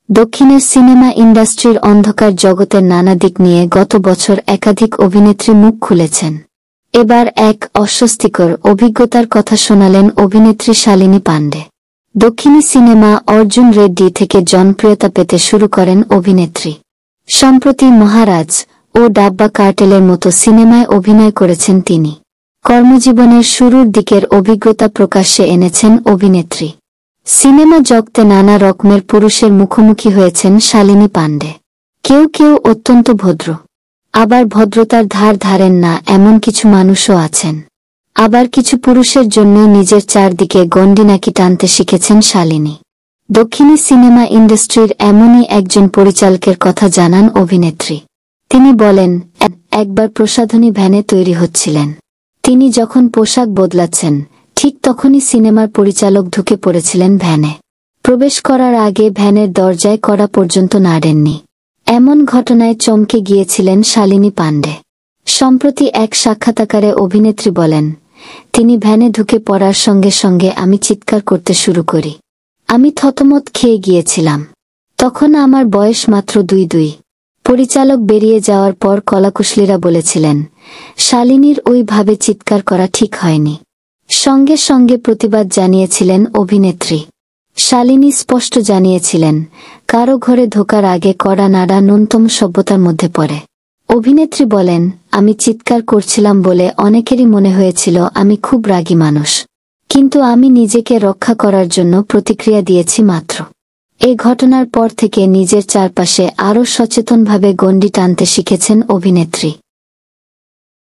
দক্ষিণের সিনেমা ইন্ডাস্ট্রির অন্ধকার জগতের নানা দিক নিয়ে গত বছর একাধিক অভিনেত্রী মুখ খুলেছেন। এবার এক অস্বস্তিকর অভিজ্ঞতার কথা শোনালেন অভিনেত্রী শালিনী পাণ্ডে। দক্ষিণী সিনেমা অর্জুন রেড্ডি থেকে জনপ্রিয়তা পেতে শুরু করেন অভিনেত্রী। সম্প্রতি মহারাজ ও ডাব্বা কার্টেলের মতো সিনেমায় অভিনয় করেছেন তিনি। কর্মজীবনের শুরুর দিকের অভিজ্ঞতা প্রকাশ্যে এনেছেন অভিনেত্রী। সিনেমা জগতে নানা রকমের পুরুষের মুখোমুখি হয়েছেন শালিনী পাণ্ডে। কেউ কেউ অত্যন্ত ভদ্র, আবার ভদ্রতার ধার ধারেন না এমন কিছু মানুষও আছেন। আবার কিছু পুরুষের জন্যই নিজের চারদিকে গণ্ডি নাকি টানতে শিখেছেন শালিনী। দক্ষিণী সিনেমা ইন্ডাস্ট্রির এমনই একজন পরিচালকের কথা জানান অভিনেত্রী। তিনি বলেন, একবার প্রসাধনী ভ্যানে তৈরি হচ্ছিলেন। তিনি যখন পোশাক বদলাচ্ছেন ঠিক তখনই সিনেমার পরিচালক ঢুকে পড়েছিলেন ভ্যানে। প্রবেশ করার আগে ভ্যানের দরজায় কড়া পর্যন্ত নাড়েননি। এমন ঘটনায় চমকে গিয়েছিলেন শালিনী পাণ্ডে। সম্প্রতি এক সাক্ষাৎকারে অভিনেত্রী বলেন, তিনি ভ্যানে ঢুকে পড়ার সঙ্গে সঙ্গে আমি চিৎকার করতে শুরু করি। আমি থতমত খেয়ে গিয়েছিলাম। তখন আমার বয়স মাত্র 2। পরিচালক বেরিয়ে যাওয়ার পর কলাকুশলীরা বলেছিলেন, শালিনীর ওইভাবে চিৎকার করা ঠিক হয়নি। সঙ্গে সঙ্গে প্রতিবাদ জানিয়েছিলেন অভিনেত্রী। শালিনী স্পষ্ট জানিয়েছিলেন, কারো ঘরে ঢোকার আগে কড়া নাড়া ন্যূনতম সভ্যতার মধ্যে পড়ে। অভিনেত্রী বলেন, আমি চিৎকার করছিলাম বলে অনেকেরই মনে হয়েছিল আমি খুব রাগী মানুষ, কিন্তু আমি নিজেকে রক্ষা করার জন্য প্রতিক্রিয়া দিয়েছি মাত্র। এই ঘটনার পর থেকে নিজের চারপাশে আরও সচেতনভাবে গণ্ডি টানতে শিখেছেন অভিনেত্রী।